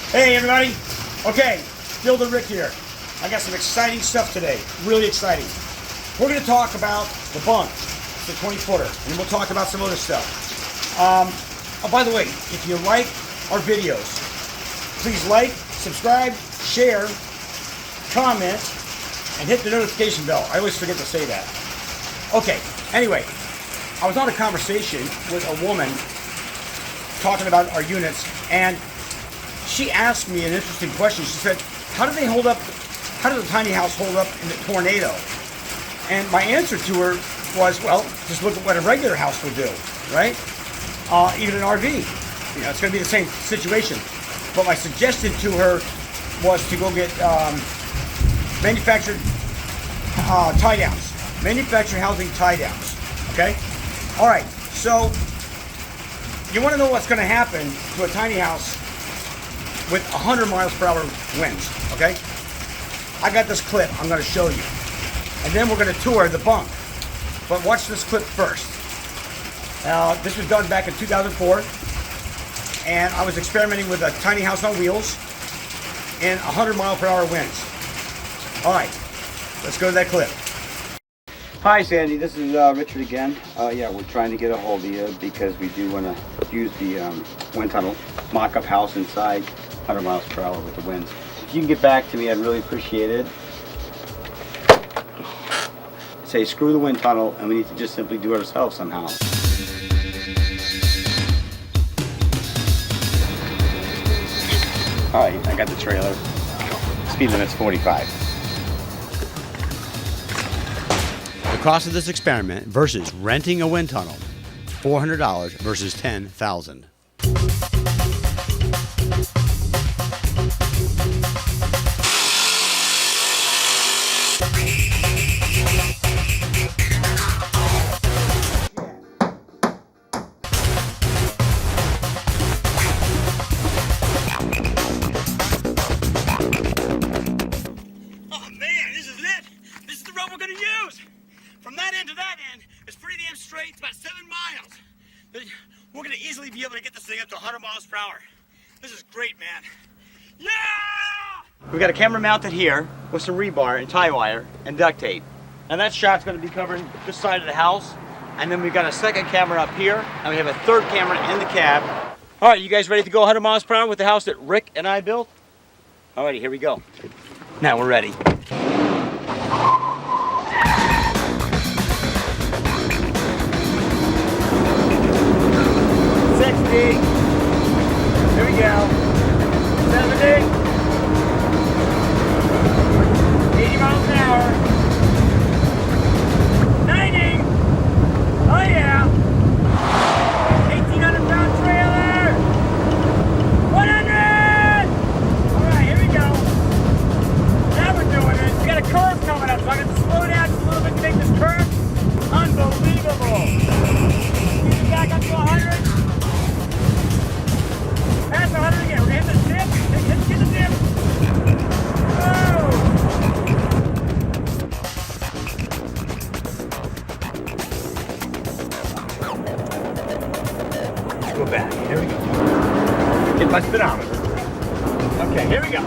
Hey everybody. Okay, Bill the Rick here. I got some exciting stuff today. Really exciting. We're going to talk about the Bunk. It's a 20-footer. And we'll talk about some other stuff. Oh, by the way, if you like our videos, please like, subscribe, share, comment, and hit the notification bell. I always forget to say that. Okay, anyway, I was on a conversation with a woman talking about our units, and she asked me an interesting question. She said, how do they hold up, how does a tiny house hold up in a tornado? And my answer to her was, well, just look at what a regular house would do, right? Even an RV, you know, it's going to be the same situation. But my suggestion to her was to go get manufactured tie downs, manufactured housing tie downs. Okay, all right. So you want to know what's going to happen to a tiny house with 100 miles per hour winds? Okay, I got this clip I'm going to show you, and then we're going to tour the Bunk. But watch this clip first. This was done back in 2004, and I was experimenting with a tiny house on wheels in 100 mile per hour winds. All right, let's go to that clip. Hi Sandy, this is Richard again. Yeah, we're trying to get a hold of you because we do want to use the wind tunnel, mock-up house inside 100 miles per hour with the winds. If you can get back to me, I'd really appreciate it. Say screw the wind tunnel and we need to just simply do it ourselves somehow. Alright, I got the trailer. Speed limit's 45. The cost of this experiment versus renting a wind tunnel, $400 versus $10,000. Oh man, this is it. This is the road we're going to use. From that end to that end, it's pretty damn straight. It's about 7 miles. We're going to easily be able to get this thing up to 100 miles per hour. This is great, man. Yeah! We've got a camera mounted here with some rebar and tie wire and duct tape. And that shot's going to be covering this side of the house. And then we've got a second camera up here, and we have a third camera in the cab. All right, you guys ready to go 100 miles per hour with the house that Rick and I built? All righty, here we go. Now we're ready. 60. Here we go. 70. 80 miles an hour. 90. Oh yeah. 1,800-pound trailer. 100. All right, here we go. Now we're doing it. We got a curve coming up, so I got to slow down just a little bit to make this curve unbelievable. Easy back up to 100. Pass 100 again. We're going to hit the dip. Hit the dip. Whoa! Let's go back. Here we go. Get my speedometer. Okay, here we go.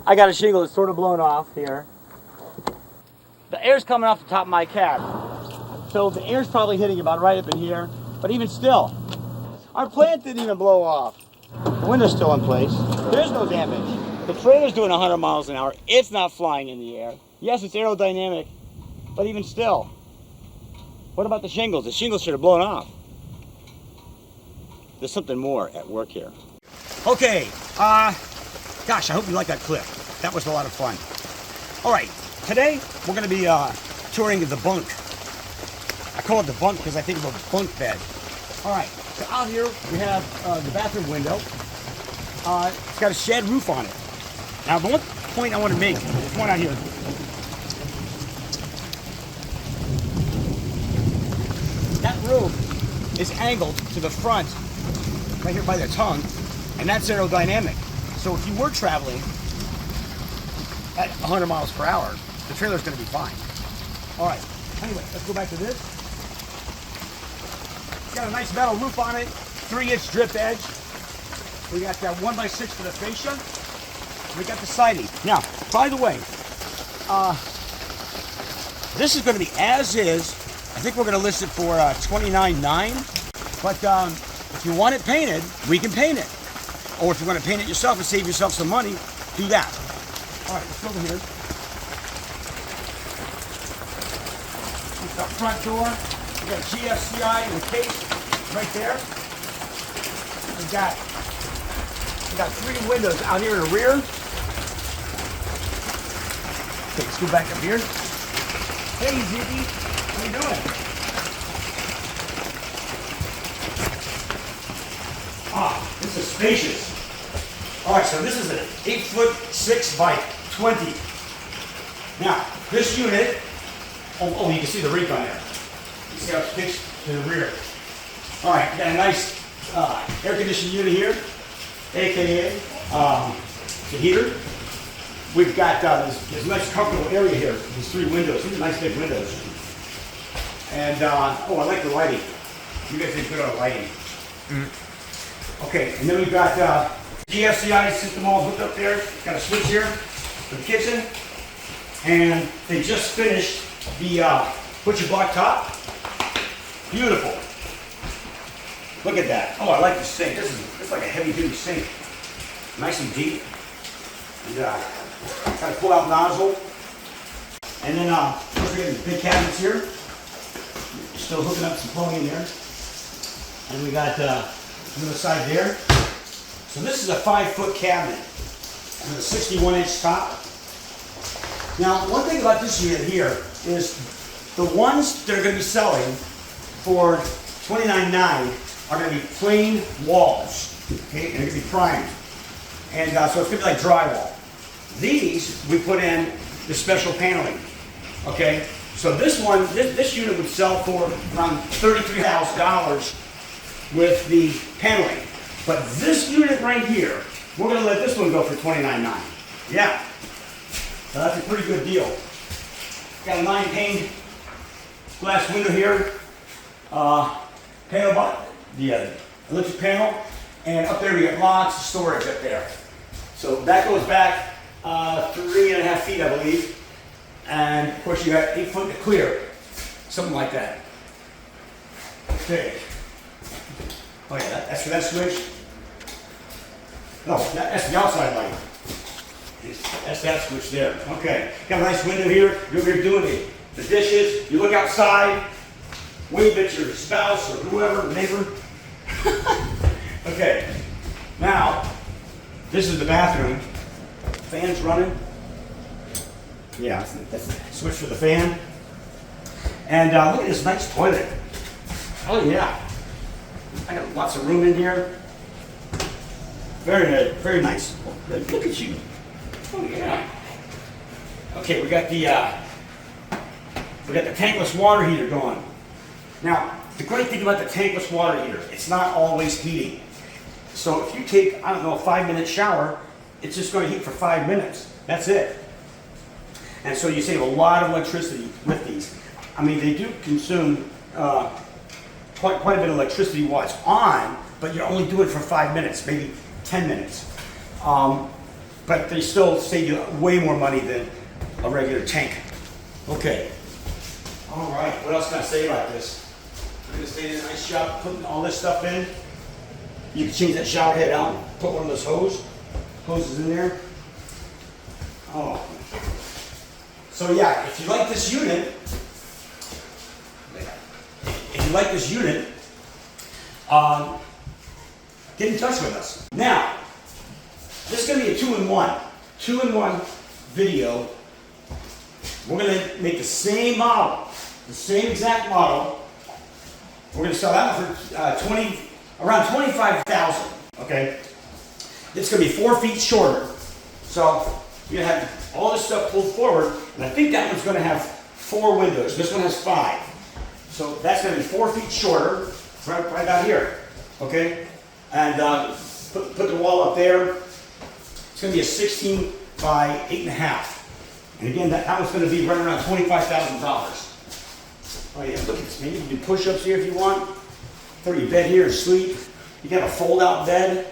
I got a shingle that's sort of blown off here. The air's coming off the top of my cab. So the air's probably hitting about right up in here, but even still, our plant didn't even blow off. The window's still in place. There's no damage. The trailer's doing 100 miles an hour. It's not flying in the air. Yes, it's aerodynamic, but even still. What about the shingles? The shingles should have blown off. There's something more at work here. Okay, gosh, I hope you like that clip. That was a lot of fun. All right, today we're going to be touring the Bunk. I call it the Bunk because I think of a bunk bed. All right, so out here we have the bathroom window. It's got a shed roof on it. Now, the one point I want to make, there's one out here. That roof is angled to the front, right here by the tongue, and that's aerodynamic. So if you were traveling at 100 miles per hour, the trailer's going to be fine. All right, anyway, let's go back to this. It's got a nice metal roof on it, 3-inch drip edge. We got that 1x6 for the fascia. We got the siding. Now, by the way, this is going to be as is. I think we're going to list it for $29.9. But if you want it painted, we can paint it. Or if you want to paint it yourself and save yourself some money, do that. All right, let's go over here. It's the front door. We got GFCI in the case right there. We got 3 windows out here in the rear. Okay, let's go back up here. Hey, Ziggy, how you doing? This is spacious. All right, so this is an 8'6" by 20. Now, this unit, oh, you can see the reek on there. You see how it's pitched to the rear. All right, got a nice air conditioning unit here, aka the heater. We've got this nice comfortable area here. These 3 windows. These are nice big windows. And oh, I like the lighting. You guys did good on the lighting. Okay, and then we've got GFCI system all hooked up there. Got a switch here for the kitchen. And they just finished the butcher block top. Beautiful. Look at that. Oh, I like the sink. It's like a heavy duty sink. Nice and deep. And got a pull out nozzle. And then we're getting the big cabinets here. Still hooking up some plumbing in there. And we got on the side there. So this is a 5-foot cabinet with a 61-inch top. Now, one thing about this unit here is the ones that are going to be selling for $29.9 are going to be plain walls. Okay, and they're going to be primed. And so it's going to be like drywall. These, we put in the special paneling. Okay, so this one, this unit would sell for around $33,000 with the paneling. But this unit right here, we're going to let this one go for $29.9. Yeah, so that's a pretty good deal. Got a 9-pane glass window here. Panel box, the electric panel, and up there we got lots of storage up there. So that goes back 3.5 feet, I believe. And of course you got 8 foot to clear, something like that. Okay. Oh yeah, that's for that switch. No, that's the outside light. That's that switch there. Okay, got a nice window here. You're over here doing the dishes. You look outside, wave at your spouse or whoever, neighbor. Okay, now this is the bathroom. Fan's running. Yeah, that's the switch for the fan. And look at this nice toilet. Oh yeah. I got lots of room in here. Very nice. Look at you. Oh yeah. Okay, we got the tankless water heater going. Now, the great thing about the tankless water heater, it's not always heating. So if you take, I don't know, a 5-minute shower, it's just going to heat for 5 minutes. That's it. And so you save a lot of electricity with these. I mean, they do consume quite a bit of electricity while it's on, but you're only doing it for 5 minutes, maybe 10 minutes. But they still save you way more money than a regular tank. Okay. All right, what else can I say about this? We're gonna stay in a nice job putting all this stuff in. You can change that shower head out and put one of those hoses in there. Oh. So yeah, if you like this unit, get in touch with us. Now, this is going to be a two-in-one video. We're going to make the same model, the same exact model. We're going to sell that for around $25,000. Okay. it's going to be 4 feet shorter. So you have all this stuff pulled forward, and I think that one's going to have 4 windows. This one has 5. So that's going to be 4 feet shorter, right about here. Okay? And put the wall up there. It's going to be a 16 by 8.5. And again, that one's going to be right around $25,000. Oh yeah, look at this, man. You can do push-ups here if you want. Throw your bed here and sleep. You got a fold-out bed.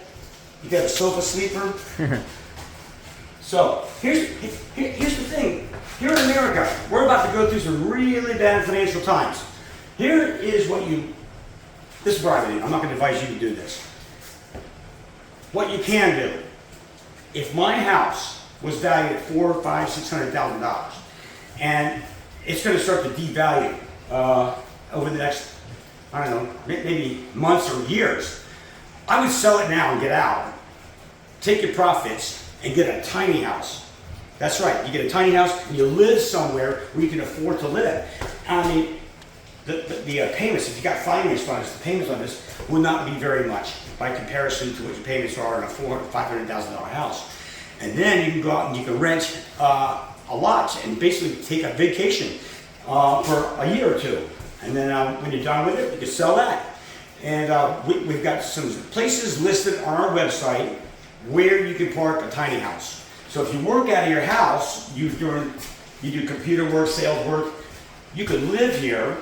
You got a sofa sleeper. So here's the thing. Here in America, we're about to go through some really bad financial times. Here is what this is private. I'm not going to advise you to do this. What you can do, if my house was valued at $400,000, $500,000, $600,000, and it's going to start to devalue over the next, I don't know, maybe months or years, I would sell it now and get out. Take your profits and get a tiny house. That's right, you get a tiny house and you live somewhere where you can afford to live. I mean, the payments, if you got finance funds, the payments on this will not be very much by comparison to what your payments are on a $400,000, $500,000 house. And then you can go out and you can rent a lot and basically take a vacation for a year or two. And then when you're done with it, you can sell that. And we've got some places listed on our website where you can park a tiny house. So if you work out of your house, you do computer work, sales work, you could live here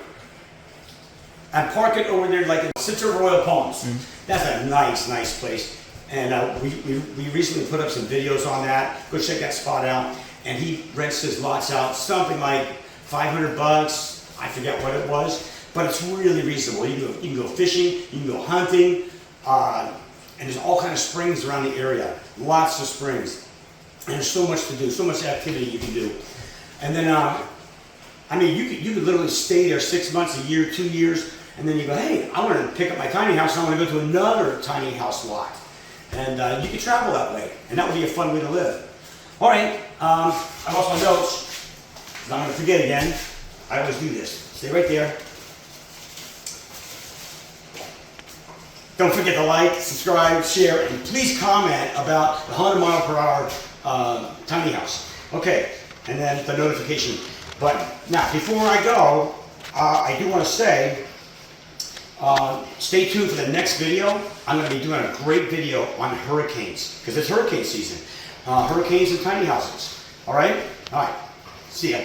and park it over there like in Center Royal Palms. That's a nice place. And we recently put up some videos on that. Go check that spot out. And he rents his lots out something like $500. I forget what it was, but it's really reasonable. You can go fishing, you can go hunting, and there's all kinds of springs around the area. Lots of springs. And there's so much to do, so much activity you can do. And then, I mean, you could literally stay there 6 months, a year, 2 years, and then you go, hey, I want to pick up my tiny house and I want to go to another tiny house lot. And you can travel that way, and that would be a fun way to live. All right, I lost my notes, but I'm going to forget again. I always do this. Stay right there. Don't forget to like, subscribe, share, and please comment about the 100 mile per hour tiny house. Okay, and then the notification. But now, before I go, I do want to say, stay tuned for the next video. I'm going to be doing a great video on hurricanes, because it's hurricane season. Hurricanes and tiny houses. All right? All right. See ya.